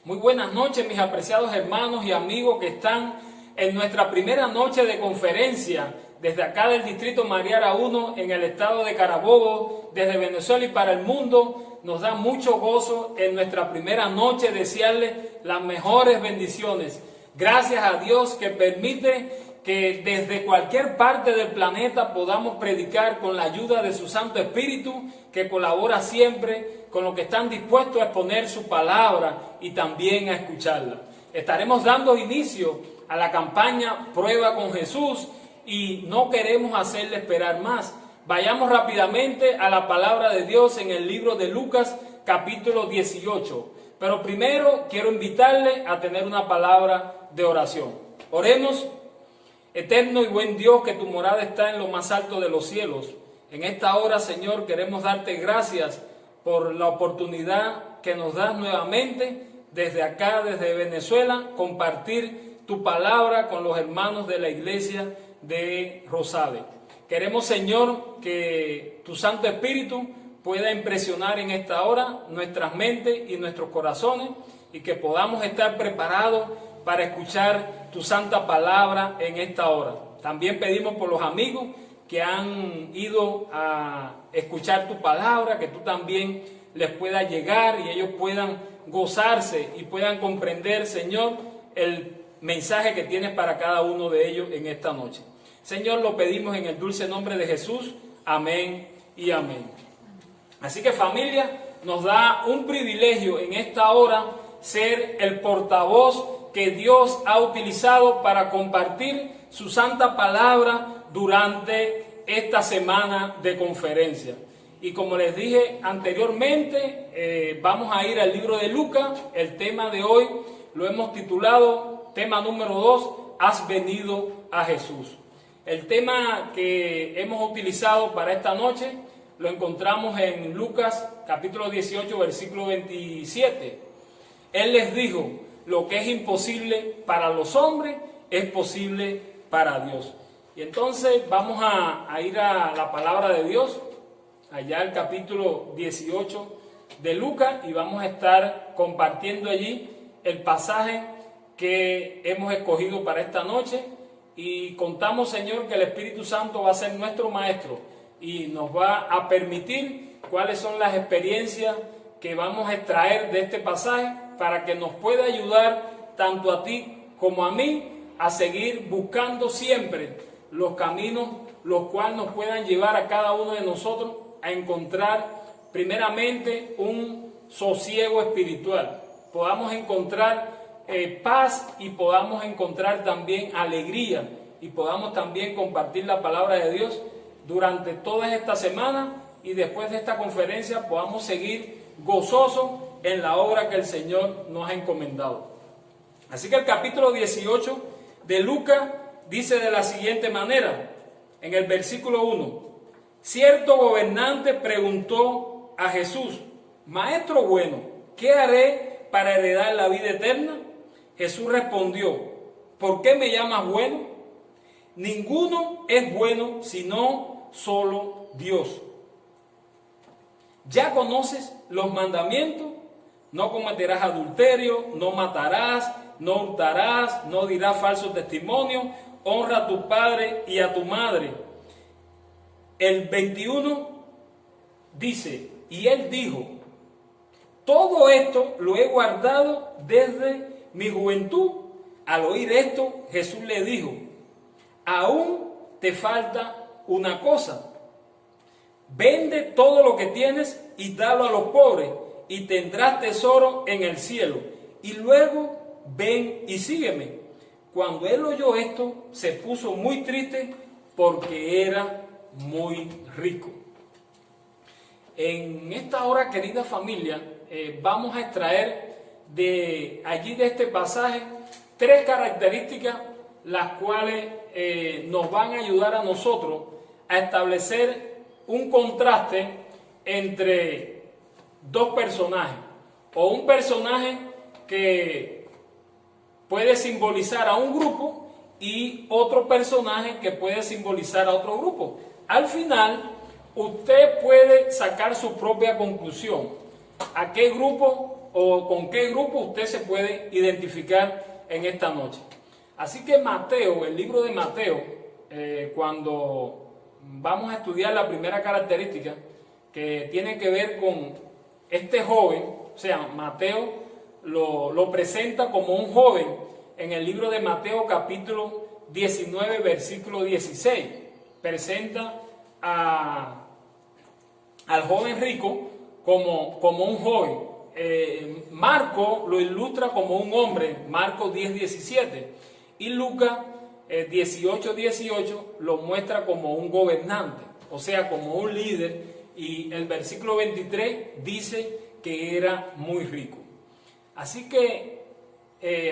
Muy buenas noches, mis apreciados hermanos y amigos que están en nuestra primera noche de conferencia desde acá del Distrito Mariara 1 en el estado de Carabobo, desde Venezuela y para el mundo. Nos da mucho gozo en nuestra primera noche desearles las mejores bendiciones. Gracias a Dios que permite que desde cualquier parte del planeta podamos predicar con la ayuda de su Santo Espíritu, que colabora siempre con los que están dispuestos a exponer su palabra y también a escucharla. Estaremos dando inicio a la campaña Prueba con Jesús y no queremos hacerle esperar más. Vayamos rápidamente a la palabra de Dios en el libro de Lucas, capítulo 18. Pero primero quiero invitarle a tener una palabra de oración. Oremos. Eterno y buen Dios, que tu morada está en lo más alto de los cielos. En esta hora, Señor, queremos darte gracias por la oportunidad que nos das nuevamente desde acá, desde Venezuela, compartir tu palabra con los hermanos de la iglesia de Rosales. Queremos, Señor, que tu Santo Espíritu pueda impresionar en esta hora nuestras mentes y nuestros corazones y que podamos estar preparados para escuchar tu santa palabra en esta hora. También pedimos por los amigos que han ido a escuchar tu palabra, que tú también les puedas llegar y ellos puedan gozarse y puedan comprender, Señor, el mensaje que tienes para cada uno de ellos en esta noche. Señor, lo pedimos en el dulce nombre de Jesús. Amén y amén. Así que, familia, nos da un privilegio en esta hora ser el portavoz que Dios ha utilizado para compartir su santa palabra durante esta semana de conferencia. Y como les dije anteriormente, vamos a ir al libro de Lucas. El tema de hoy lo hemos titulado, tema número 2, Has venido a Jesús. El tema que hemos utilizado para esta noche lo encontramos en Lucas capítulo 18, versículo 27. Él les dijo: lo que es imposible para los hombres es posible para Dios. Y entonces vamos a ir a la palabra de Dios, allá al capítulo 18 de Lucas, y vamos a estar compartiendo allí el pasaje que hemos escogido para esta noche. Y contamos, Señor, que el Espíritu Santo va a ser nuestro maestro y nos va a permitir cuáles son las experiencias que vamos a extraer de este pasaje, para que nos pueda ayudar tanto a ti como a mí a seguir buscando siempre los caminos los cuales nos puedan llevar a cada uno de nosotros a encontrar primeramente un sosiego espiritual, podamos encontrar paz y podamos encontrar también alegría y podamos también compartir la palabra de Dios durante todas estas semanas y después de esta conferencia podamos seguir gozosos en la obra que el Señor nos ha encomendado. Así que el capítulo 18 de Lucas dice de la siguiente manera, en el versículo 1: cierto gobernante preguntó a Jesús: Maestro bueno, ¿qué haré para heredar la vida eterna? Jesús respondió: ¿por qué me llamas bueno? Ninguno es bueno sino solo Dios. Ya conoces los mandamientos: no cometerás adulterio, no matarás, no hurtarás, no dirás falso testimonio, honra a tu padre y a tu madre. El 21 dice: y él dijo: todo esto lo he guardado desde mi juventud. Al oír esto, Jesús le dijo: aún te falta una cosa. Vende todo lo que tienes y dalo a los pobres, y tendrás tesoro en el cielo. Y luego ven y sígueme. Cuando él oyó esto, se puso muy triste porque era muy rico. En esta hora, querida familia, vamos a extraer de allí, de este pasaje, 3 características las cuales nos van a ayudar a nosotros a establecer un contraste entre dos personajes, o un personaje que puede simbolizar a un grupo y otro personaje que puede simbolizar a otro grupo. Al final, usted puede sacar su propia conclusión. ¿A qué grupo o con qué grupo usted se puede identificar en esta noche. Así que Mateo, el libro de Mateo, cuando vamos a estudiar la primera característica que tiene que ver con este joven, o sea, Mateo lo presenta como un joven en el libro de Mateo capítulo 19, versículo 16. Presenta al joven rico como un joven. Marco lo ilustra como un hombre, Marcos 10, 17, y Lucas 18, 18 lo muestra como un gobernante, o sea, como un líder, y el versículo 23 dice que era muy rico. Así que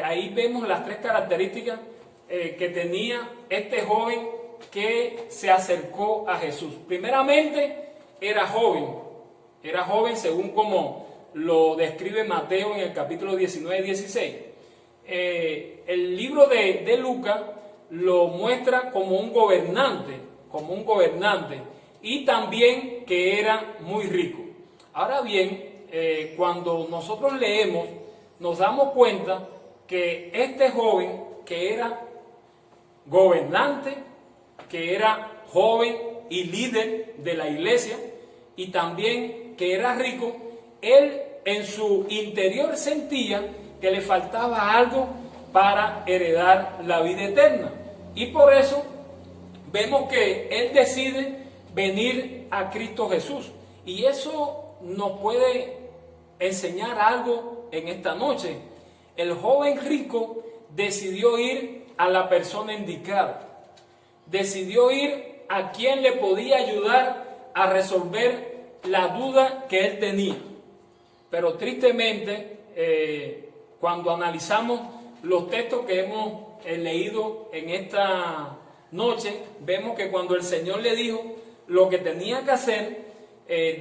ahí vemos las tres características que tenía este joven que se acercó a Jesús. Primeramente, era joven según como lo describe Mateo en el capítulo 19, 16. El libro de Lucas lo muestra como un gobernante, y también que era muy rico. Ahora bien, cuando nosotros leemos, nos damos cuenta que este joven que era gobernante, que era joven y líder de la iglesia, y también que era rico, él en su interior sentía que le faltaba algo para heredar la vida eterna. Y por eso vemos que él decide venir a Cristo Jesús. Y eso nos puede enseñar algo en esta noche. El joven rico decidió ir a la persona indicada. Decidió ir a quien le podía ayudar a resolver la duda que él tenía. Pero tristemente, cuando analizamos los textos que hemos leído en esta noche, vemos que cuando el Señor le dijo lo que tenía que hacer,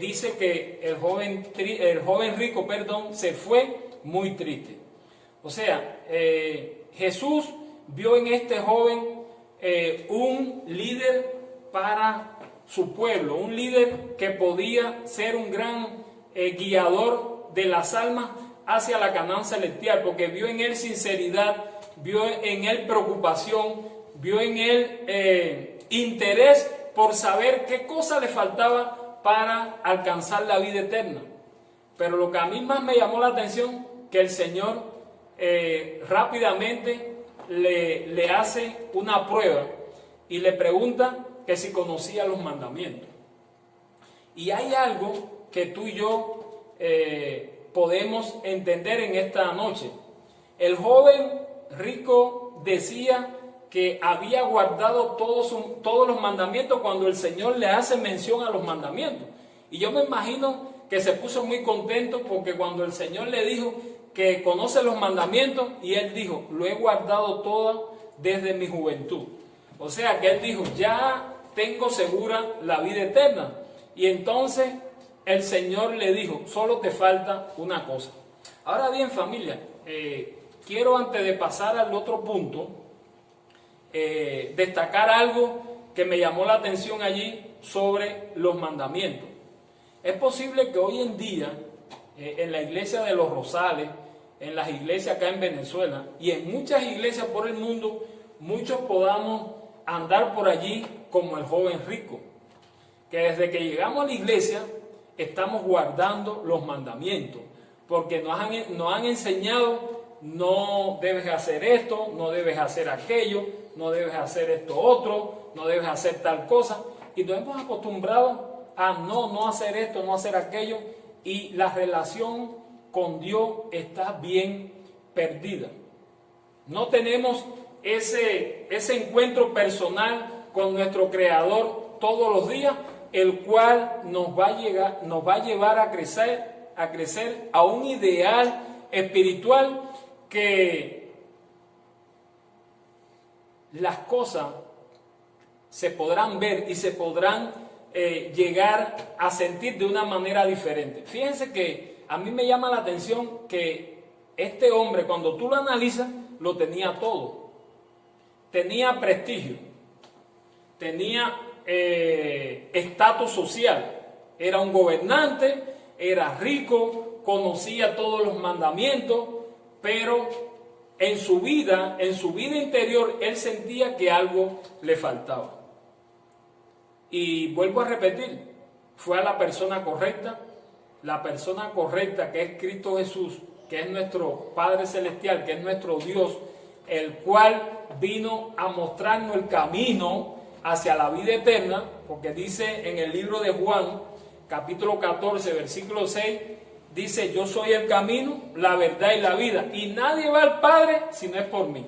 dice que el joven rico, se fue muy triste. O sea, Jesús vio en este joven un líder para su pueblo, un líder que podía ser un gran guiador de las almas hacia la Canaán celestial, porque vio en él sinceridad, vio en él preocupación, vio en él interés por saber qué cosa le faltaba para alcanzar la vida eterna. Pero lo que a mí más me llamó la atención, que el Señor rápidamente le hace una prueba y le pregunta que si conocía los mandamientos. Y hay algo que tú y yo podemos entender en esta noche. El joven rico decía que había guardado todos los mandamientos cuando el Señor le hace mención a los mandamientos. Y yo me imagino que se puso muy contento porque cuando el Señor le dijo que conoce los mandamientos, y él dijo, lo he guardado todo desde mi juventud. O sea que él dijo, ya tengo segura la vida eterna. Y entonces el Señor le dijo, solo te falta una cosa. Ahora bien, familia, quiero antes de pasar al otro punto, destacar algo que me llamó la atención allí sobre los mandamientos. Es posible que hoy en día, en la iglesia de los Rosales, en las iglesias acá en Venezuela y en muchas iglesias por el mundo, muchos podamos andar por allí como el joven rico, que desde que llegamos a la iglesia estamos guardando los mandamientos, porque nos han enseñado, no debes hacer esto, no debes hacer aquello, no debes hacer esto otro, no debes hacer tal cosa, y nos hemos acostumbrado a no hacer esto, no hacer aquello, y la relación con Dios está bien perdida. No tenemos ese encuentro personal con nuestro Creador todos los días, el cual nos va a llevar a crecer a un ideal espiritual, que las cosas se podrán ver y se podrán llegar a sentir de una manera diferente. Fíjense que a mí me llama la atención que este hombre, cuando tú lo analizas, lo tenía todo. Tenía prestigio, tenía estatus social, era un gobernante, era rico, conocía todos los mandamientos, pero en su vida interior, él sentía que algo le faltaba. Y vuelvo a repetir, fue a la persona correcta que es Cristo Jesús, que es nuestro Padre Celestial, que es nuestro Dios, el cual vino a mostrarnos el camino hacia la vida eterna, porque dice en el libro de Juan, capítulo 14, versículo 6, dice: yo soy el camino, la verdad y la vida, y nadie va al Padre si no es por mí.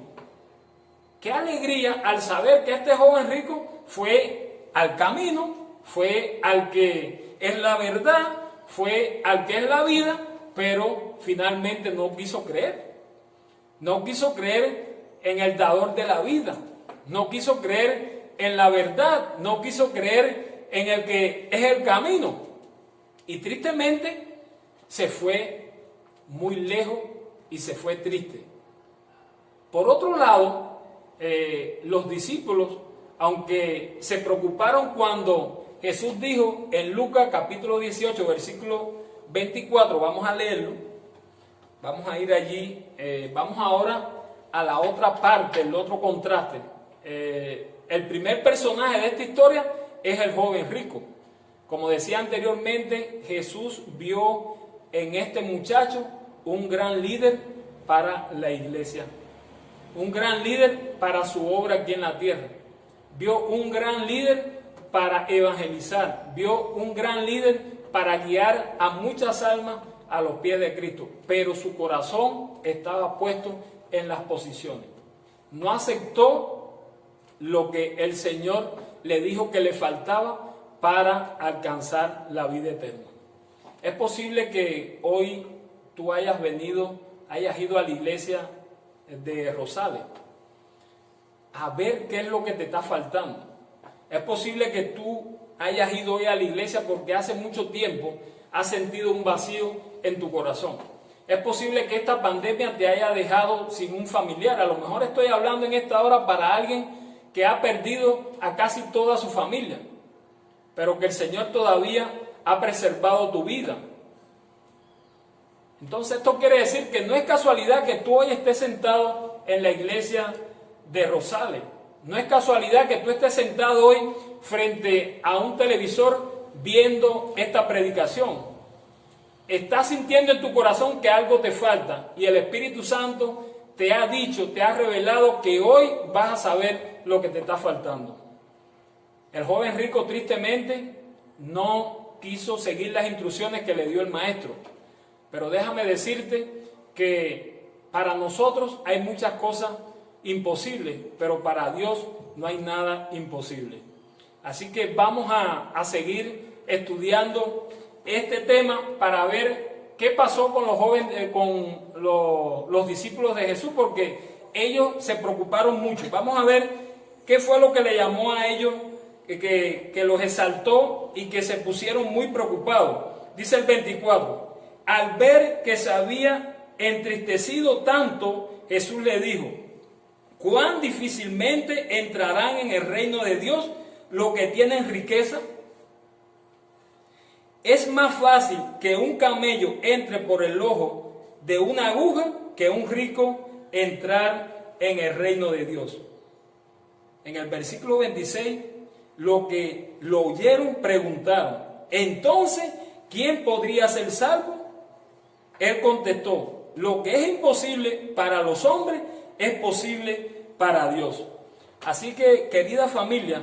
Qué alegría al saber que este joven rico fue al camino, fue al que es la verdad, fue al que es la vida, pero finalmente no quiso creer. No quiso creer en el dador de la vida, no quiso creer en la verdad, no quiso creer en el que es el camino. Y tristemente se fue muy lejos y se fue triste. Por otro lado, los discípulos, aunque se preocuparon cuando Jesús dijo en Lucas capítulo 18, versículo 24, vamos a leerlo, vamos a ir allí, vamos ahora a la otra parte, el otro contraste. El primer personaje de esta historia es el joven rico. Como decía anteriormente, Jesús vio en este muchacho un gran líder para la iglesia, un gran líder para su obra aquí en la tierra. Vio un gran líder para evangelizar, vio un gran líder para guiar a muchas almas a los pies de Cristo, pero su corazón estaba puesto en las posiciones. No aceptó lo que el Señor le dijo que le faltaba para alcanzar la vida eterna. Es posible que hoy tú hayas ido a la iglesia de Rosales a ver qué es lo que te está faltando. Es posible que tú hayas ido hoy a la iglesia porque hace mucho tiempo has sentido un vacío en tu corazón. Es posible que esta pandemia te haya dejado sin un familiar. A lo mejor estoy hablando en esta hora para alguien que ha perdido a casi toda su familia, pero que el Señor todavía ha preservado tu vida. Entonces esto quiere decir que no es casualidad que tú hoy estés sentado en la iglesia de Rosales. No es casualidad que tú estés sentado hoy frente a un televisor viendo esta predicación. Estás sintiendo en tu corazón que algo te falta y el Espíritu Santo te ha dicho, te ha revelado que hoy vas a saber lo que te está faltando. El joven rico tristemente no quiso seguir las instrucciones que le dio el maestro. Pero déjame decirte que para nosotros hay muchas cosas imposibles, pero para Dios no hay nada imposible. Así que vamos a seguir estudiando este tema para ver qué pasó con los jóvenes, con los discípulos de Jesús, porque ellos se preocuparon mucho. Vamos a ver qué fue lo que le llamó a ellos, que los exaltó y que se pusieron muy preocupados. Dice el 24, al ver que se había entristecido tanto, Jesús le dijo: ¿cuán difícilmente entrarán en el reino de Dios los que tienen riqueza? Es más fácil que un camello entre por el ojo de una aguja que un rico entrar en el reino de Dios. En el versículo 26, los que lo oyeron preguntaron: entonces, ¿quién podría ser salvo? Él contestó: lo que es imposible para los hombres es posible para Dios. Así que, querida familia,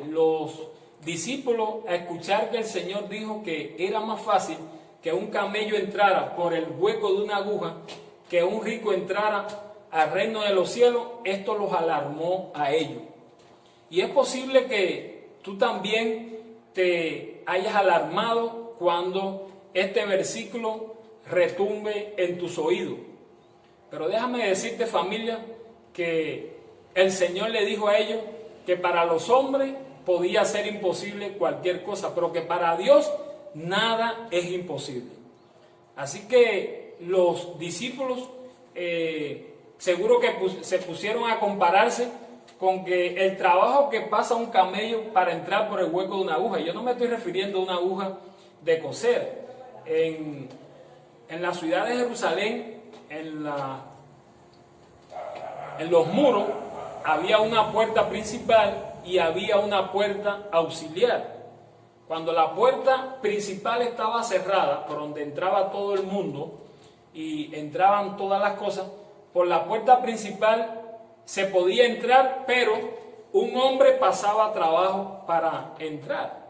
los discípulos, a escuchar que el Señor dijo que era más fácil que un camello entrara por el hueco de una aguja que un rico entrara al reino de los cielos, esto los alarmó a ellos. Y es posible que tú también te hayas alarmado cuando este versículo retumbe en tus oídos. Pero déjame decirte, familia, que el Señor le dijo a ellos que para los hombres podía ser imposible cualquier cosa, pero que para Dios nada es imposible. Así que los discípulos seguro que se pusieron a compararse con que el trabajo que pasa un camello para entrar por el hueco de una aguja. Yo no me estoy refiriendo a una aguja de coser. en la ciudad de Jerusalén, en los muros, había una puerta principal y había una puerta auxiliar. Cuando la puerta principal estaba cerrada, por donde entraba todo el mundo y entraban todas las cosas, por la puerta principal se podía entrar, pero un hombre pasaba trabajo para entrar.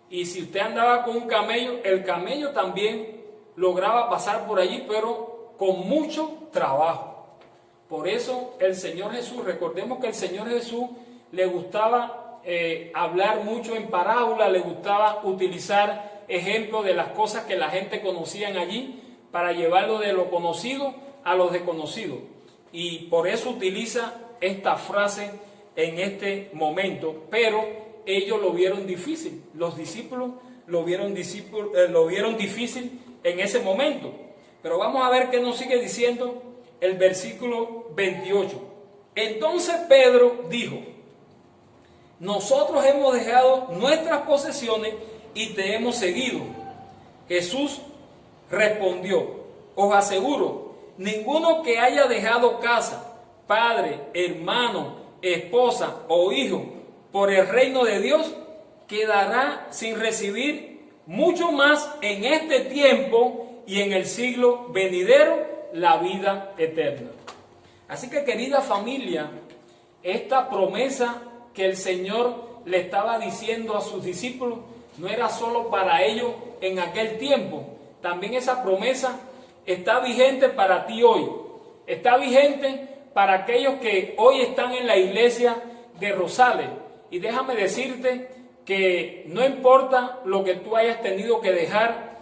Y si usted andaba con un camello, el camello también lograba pasar por allí, pero con mucho trabajo. Por eso el Señor Jesús, recordemos que el Señor Jesús le gustaba hablar mucho en parábola, le gustaba utilizar ejemplos de las cosas que la gente conocían allí para llevarlo de lo conocido a lo desconocido. Y por eso utiliza esta frase en este momento, pero ellos lo vieron difícil, los discípulos lo vieron difícil en ese momento. Pero vamos a ver qué nos sigue diciendo el versículo 28. Entonces Pedro dijo: nosotros hemos dejado nuestras posesiones y te hemos seguido. Jesús respondió: os aseguro, ninguno que haya dejado casa, padre, hermano, esposa o hijo por el reino de Dios, quedará sin recibir mucho más en este tiempo y en el siglo venidero la vida eterna. Así que, querida familia, esta promesa que el Señor le estaba diciendo a sus discípulos no era solo para ellos en aquel tiempo. También esa promesa está vigente para ti hoy. Está vigente para aquellos que hoy están en la iglesia de Rosales. Y déjame decirte que no importa lo que tú hayas tenido que dejar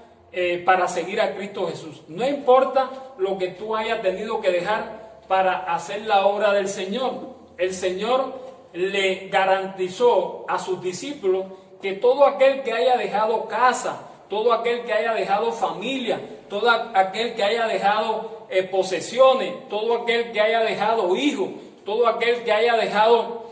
para seguir a Cristo Jesús. No importa lo que tú hayas tenido que dejar para hacer la obra del Señor. El Señor le garantizó a sus discípulos que todo aquel que haya dejado casa, todo aquel que haya dejado familia, todo aquel que haya dejado posesiones, todo aquel que haya dejado hijos, todo aquel que haya dejado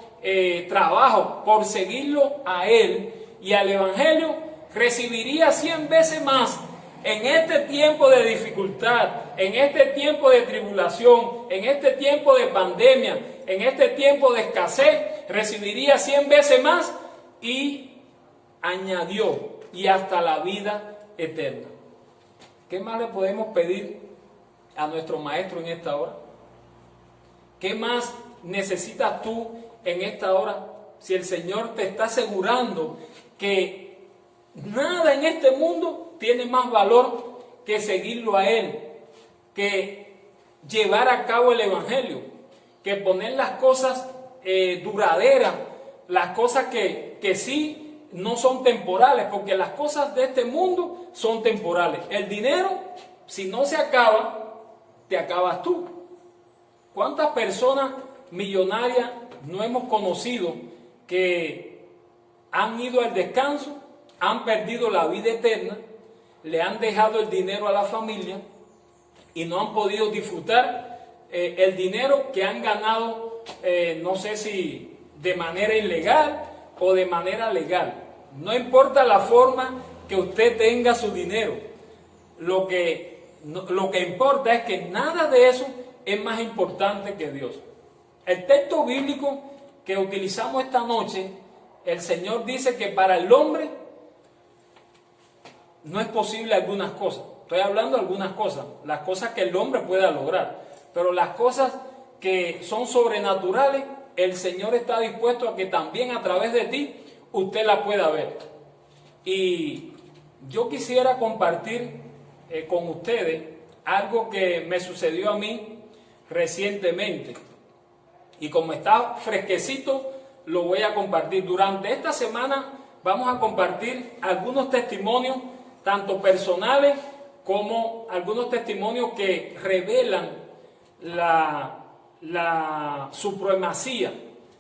trabajo por seguirlo a Él y al Evangelio, recibiría 100 veces más en este tiempo de dificultad, en este tiempo de tribulación, en este tiempo de pandemia, en este tiempo de escasez, recibiría 100 veces más, y añadió: y hasta la vida eterna. ¿Qué más le podemos pedir a nuestro Maestro en esta hora? ¿Qué más necesitas tú en esta hora? Si el Señor te está asegurando que nada en este mundo tiene más valor que seguirlo a Él, que llevar a cabo el Evangelio, que poner las cosas duraderas, las cosas que sí no son temporales, porque las cosas de este mundo son temporales. El dinero, si no se acaba, te acabas tú. ¿Cuántas personas millonarias no hemos conocido que han ido al descanso, han perdido la vida eterna, le han dejado el dinero a la familia y no han podido disfrutar el dinero que han ganado, no sé si de manera ilegal o de manera legal? No importa la forma que usted tenga su dinero, lo que importa es que nada de eso es más importante que Dios. El texto bíblico que utilizamos esta noche, el Señor dice que para el hombre no es posible algunas cosas. Estoy hablando de algunas cosas, las cosas que el hombre pueda lograr, pero las cosas que son sobrenaturales, el Señor está dispuesto a que también a través de ti usted la pueda ver. Y yo quisiera compartir con ustedes algo que me sucedió a mí recientemente, y como está fresquecito lo voy a compartir. Durante esta semana vamos a compartir algunos testimonios, tanto personales como algunos testimonios que revelan la supremacía,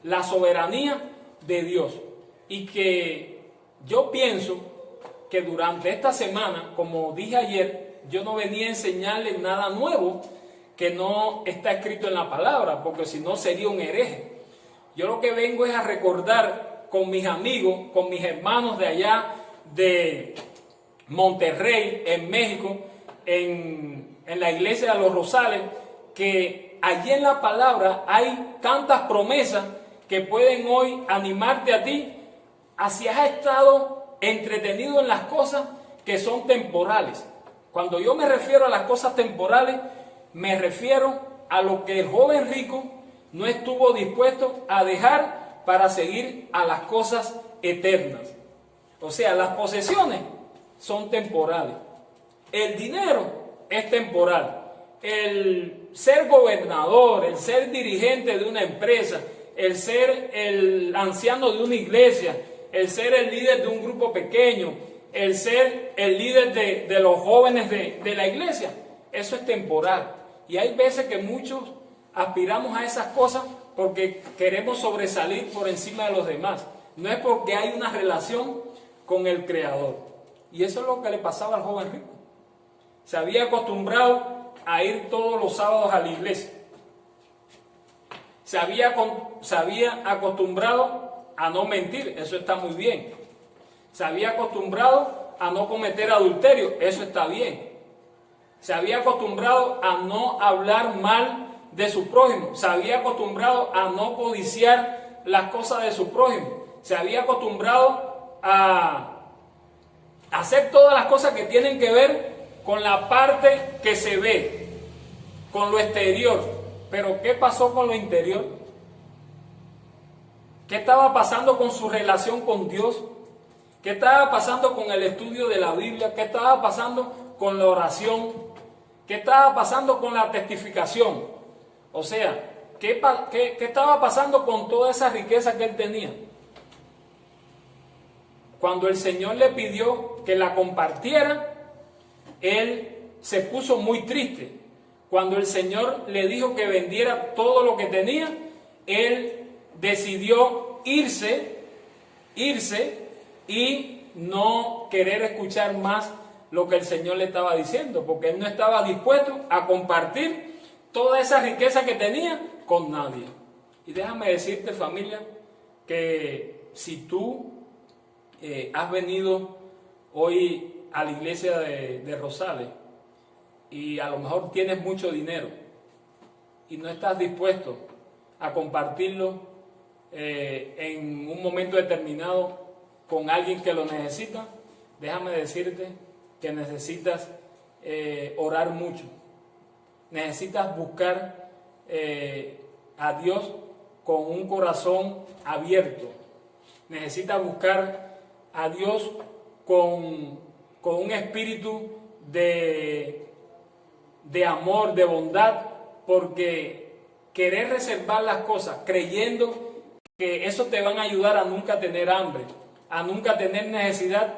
la soberanía de Dios. Y que yo pienso que durante esta semana, como dije ayer, yo no venía a enseñarles nada nuevo que no está escrito en la palabra, porque si no sería un hereje. Yo lo que vengo es a recordar con mis amigos, con mis hermanos de allá de Monterrey, en México, en la iglesia de los Rosales, que allí en la palabra hay tantas promesas que pueden hoy animarte a ti, si has estado entretenido en las cosas que son temporales. Cuando yo me refiero a las cosas temporales, me refiero a lo que el joven rico no estuvo dispuesto a dejar para seguir a las cosas eternas. O sea, las posesiones son temporales. El dinero es temporal. El ser gobernador, el ser dirigente de una empresa, el ser el anciano de una iglesia, el ser el líder de un grupo pequeño, el ser el líder de los jóvenes de la iglesia, eso es temporal. Y hay veces que muchos aspiramos a esas cosas porque queremos sobresalir por encima de los demás. No es porque hay una relación con el Creador. Y eso es lo que le pasaba al joven rico. Se había acostumbrado a ir todos los sábados a la iglesia. Se había acostumbrado a no mentir, eso está muy bien. Se había acostumbrado a no cometer adulterio, eso está bien. Se había acostumbrado a no hablar mal de su prójimo. Se había acostumbrado a no codiciar las cosas de su prójimo. Se había acostumbrado a hacer todas las cosas que tienen que ver con la parte que se ve, con lo exterior. Pero ¿qué pasó con lo interior? ¿Qué estaba pasando con su relación con Dios? ¿Qué estaba pasando con el estudio de la Biblia? ¿Qué estaba pasando con la oración? ¿Qué estaba pasando con la testificación? O sea, ¿qué estaba pasando con toda esa riqueza que él tenía? Cuando el Señor le pidió que la compartiera, él se puso muy triste. Cuando el Señor le dijo que vendiera todo lo que tenía, él decidió irse y no querer escuchar más lo que el Señor le estaba diciendo, porque él no estaba dispuesto a compartir toda esa riqueza que tenía con nadie. Y déjame decirte, familia, que si tú has venido hoy a la iglesia de Rosales y a lo mejor tienes mucho dinero y no estás dispuesto a compartirlo en un momento determinado con alguien que lo necesita, déjame decirte que necesitas orar mucho. Necesitas buscar a Dios con un corazón abierto. Necesitas buscar a Dios con un espíritu de amor, de bondad, porque querer reservar las cosas creyendo que eso te van a ayudar a nunca tener hambre, a nunca tener necesidad,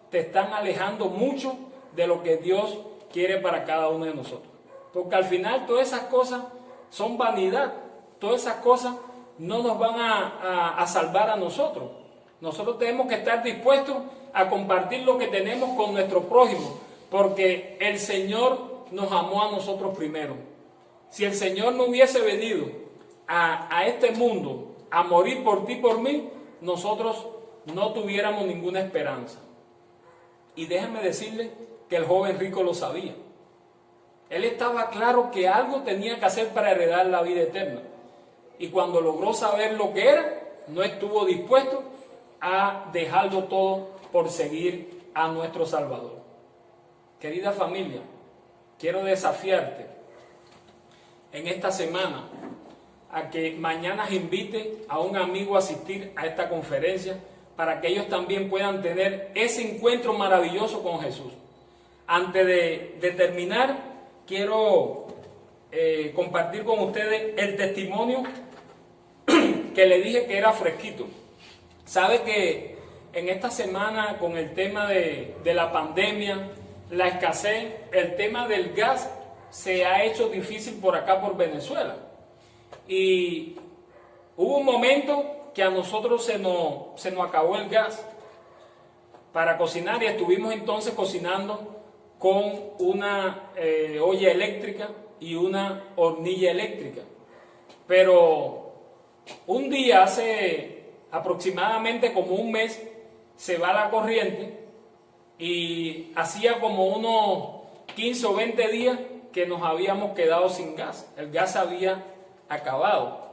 te están alejando mucho de lo que Dios quiere para cada uno de nosotros. Porque al final todas esas cosas son vanidad, todas esas cosas no nos van a salvar a nosotros. Nosotros tenemos que estar dispuestos a compartir lo que tenemos con nuestro prójimo, porque el Señor nos amó a nosotros primero. Si el Señor no hubiese venido a este mundo a morir por ti y por mí, nosotros no tuviéramos ninguna esperanza. Y déjenme decirle que el joven rico lo sabía. Él estaba claro que algo tenía que hacer para heredar la vida eterna. Y cuando logró saber lo que era, no estuvo dispuesto a dejarlo todo por seguir a nuestro Salvador. Querida familia, quiero desafiarte en esta semana a que mañana invite a un amigo a asistir a esta conferencia para que ellos también puedan tener ese encuentro maravilloso con Jesús. Antes de terminar, quiero compartir con ustedes el testimonio que le dije que era fresquito. Sabe que en esta semana, con el tema de la pandemia, la escasez, el tema del gas se ha hecho difícil por acá, por Venezuela. Y hubo un momento que a nosotros se nos acabó el gas para cocinar y estuvimos entonces cocinando con una olla eléctrica y una hornilla eléctrica. Pero un día, hace aproximadamente como un mes, se va la corriente y hacía como unos 15 o 20 días que nos habíamos quedado sin gas. El gas había acabado.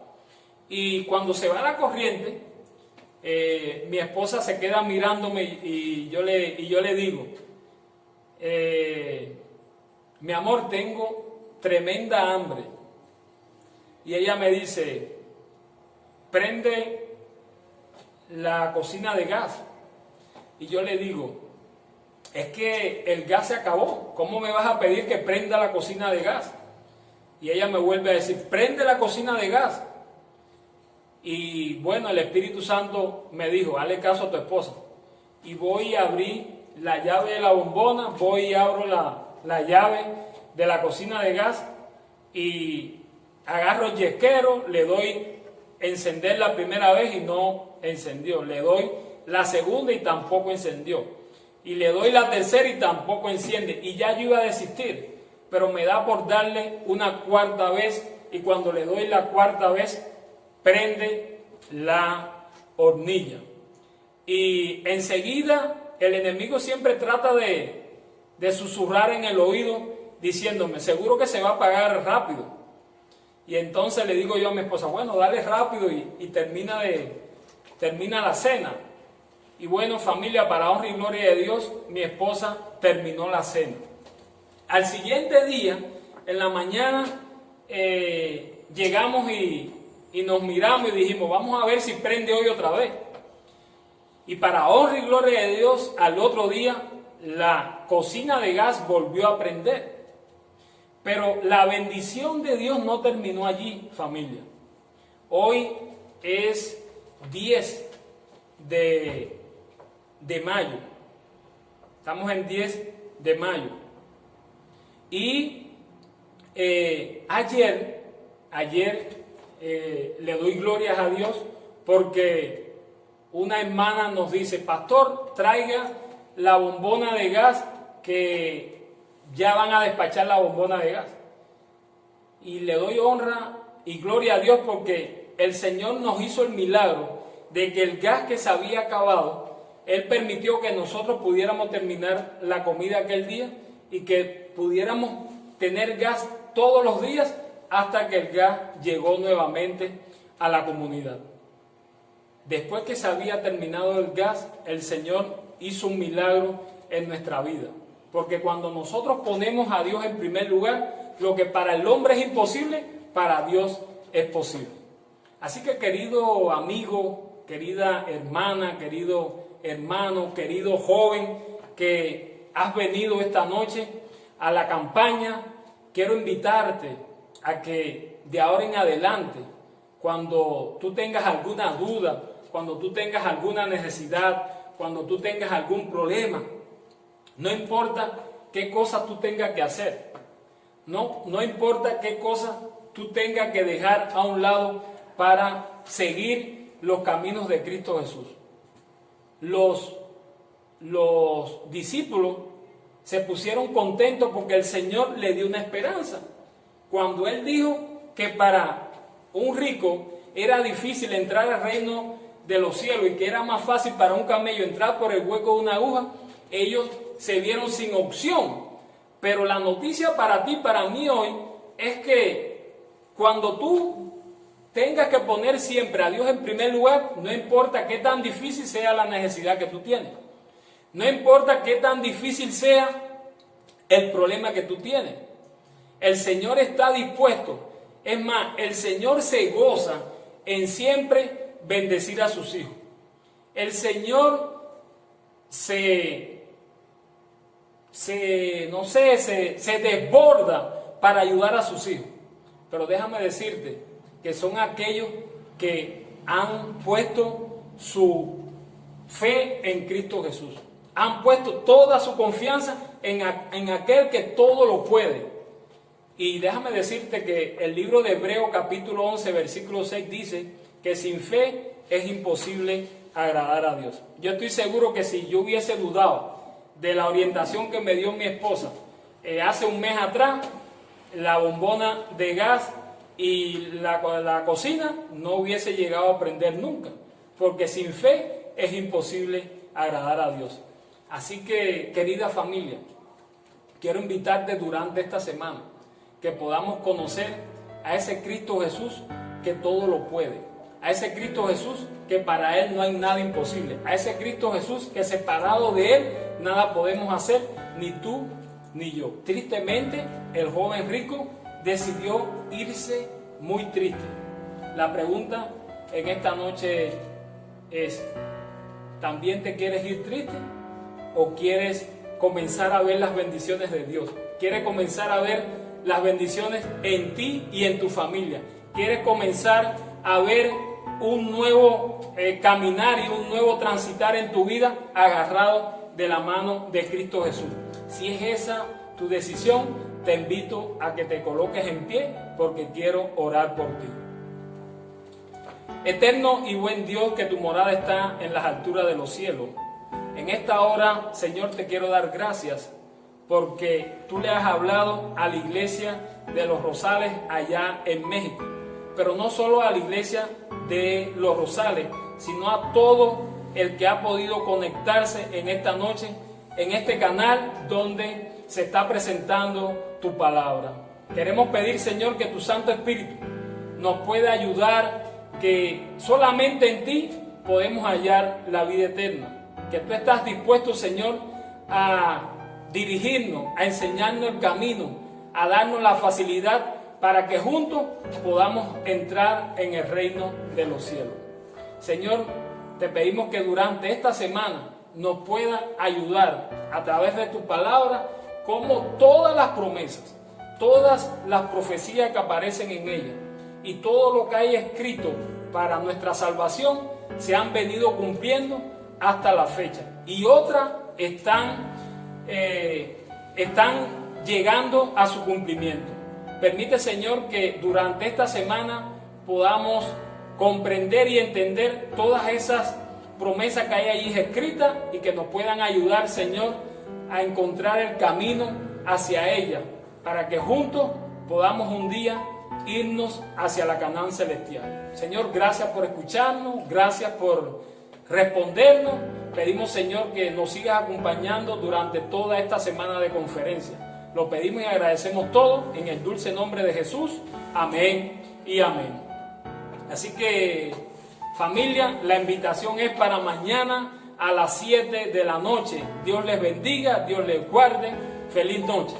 Y cuando se va la corriente, mi esposa se queda mirándome y yo le digo, mi amor, tengo tremenda hambre. Y ella me dice, prende la cocina de gas. Y yo le digo, es que el gas se acabó, ¿cómo me vas a pedir que prenda la cocina de gas? Y ella me vuelve a decir, prende la cocina de gas. Y bueno, el Espíritu Santo me dijo, hazle caso a tu esposa. Y voy a abrir la llave de la bombona, voy y abro la llave de la cocina de gas y agarro el yesquero, le doy encender la primera vez y no encendió. Le doy la segunda y tampoco encendió. Y le doy la tercera y tampoco enciende. Y ya yo iba a desistir, pero me da por darle una cuarta vez y cuando le doy la cuarta vez, prende la hornilla. Y enseguida el enemigo siempre trata de susurrar en el oído diciéndome, seguro que se va a apagar rápido. Y entonces le digo yo a mi esposa, bueno, dale rápido y termina la cena. Y bueno, familia, para honra y gloria de Dios, mi esposa terminó la cena. Al siguiente día, en la mañana, llegamos y nos miramos y dijimos, vamos a ver si prende hoy otra vez. Y para honra y gloria de Dios, al otro día, la cocina de gas volvió a prender. Pero la bendición de Dios no terminó allí, familia. Hoy es 10 de mayo. Estamos en 10 de mayo. Y ayer le doy glorias a Dios porque una hermana nos dice, pastor, traiga la bombona de gas que ya van a despachar la bombona de gas. Y le doy honra y gloria a Dios porque el Señor nos hizo el milagro de que el gas que se había acabado, Él permitió que nosotros pudiéramos terminar la comida aquel día y que pudiéramos tener gas todos los días hasta que el gas llegó nuevamente a la comunidad. Después que se había terminado el gas, el Señor hizo un milagro en nuestra vida. Porque cuando nosotros ponemos a Dios en primer lugar, lo que para el hombre es imposible, para Dios es posible. Así que querido amigo, querida hermana, querido hermano, querido joven que has venido esta noche a la campaña, quiero invitarte a que de ahora en adelante, cuando tú tengas alguna duda, cuando tú tengas alguna necesidad, cuando tú tengas algún problema, no importa qué cosas tú tengas que hacer, no importa qué cosas tú tengas que dejar a un lado para seguir los caminos de Cristo Jesús. Los discípulos se pusieron contentos porque el Señor le dio una esperanza. Cuando Él dijo que para un rico era difícil entrar al reino de los cielos y que era más fácil para un camello entrar por el hueco de una aguja, ellos se vieron sin opción. Pero la noticia para ti, para mí hoy, es que cuando tú tengas que poner siempre a Dios en primer lugar, no importa qué tan difícil sea la necesidad que tú tienes, no importa qué tan difícil sea el problema que tú tienes, el Señor está dispuesto. Es más, el Señor se goza en siempre bendecir a sus hijos. El Señor se desborda para ayudar a sus hijos. Pero déjame decirte que son aquellos que han puesto su fe en Cristo Jesús. Han puesto toda su confianza en aquel que todo lo puede. Y déjame decirte que el libro de Hebreos capítulo 11 versículo 6 dice que sin fe es imposible agradar a Dios. Yo estoy seguro que si yo hubiese dudado de la orientación que me dio mi esposa hace un mes atrás, la bombona de gas y la cocina no hubiese llegado a prender nunca, porque sin fe es imposible agradar a Dios. Así que, querida familia, quiero invitarte durante esta semana que podamos conocer a ese Cristo Jesús que todo lo puede, a ese Cristo Jesús que para Él no hay nada imposible, a ese Cristo Jesús que separado de Él nada podemos hacer, ni tú ni yo. Tristemente, el joven rico decidió irse muy triste. La pregunta en esta noche es, ¿también te quieres ir triste? ¿O quieres comenzar a ver las bendiciones de Dios? ¿Quieres comenzar a ver las bendiciones en ti y en tu familia? ¿Quieres comenzar a ver un nuevo caminar y un nuevo transitar en tu vida agarrado de la mano de Cristo Jesús? Si es esa tu decisión, te invito a que te coloques en pie porque quiero orar por ti. Eterno y buen Dios, que tu morada está en las alturas de los cielos. En esta hora, Señor, te quiero dar gracias porque tú le has hablado a la iglesia de Los Rosales allá en México. Pero no solo a la iglesia de Los Rosales, sino a todo el que ha podido conectarse en esta noche, en este canal donde se está presentando tu palabra. Queremos pedir, Señor, que tu Santo Espíritu nos pueda ayudar, que solamente en ti podemos hallar la vida eterna. Que tú estás dispuesto, Señor, a dirigirnos, a enseñarnos el camino, a darnos la facilidad para que juntos podamos entrar en el reino de los cielos. Señor, te pedimos que durante esta semana nos pueda ayudar a través de tu palabra, como todas las promesas, todas las profecías que aparecen en ella y todo lo que hay escrito para nuestra salvación se han venido cumpliendo hasta la fecha, y otras están llegando a su cumplimiento. Permite, Señor, que durante esta semana podamos comprender y entender todas esas promesas que hay allí escritas y que nos puedan ayudar, Señor, a encontrar el camino hacia ella, para que juntos podamos un día irnos hacia la Canaán celestial. Señor, gracias por escucharnos, gracias por respondernos. Pedimos, Señor, que nos sigas acompañando durante toda esta semana de conferencia. Lo pedimos y agradecemos todo en el dulce nombre de Jesús. Amén y amén. Así que, familia, la invitación es para mañana a las 7 de la noche. Dios les bendiga, Dios les guarde. Feliz noche.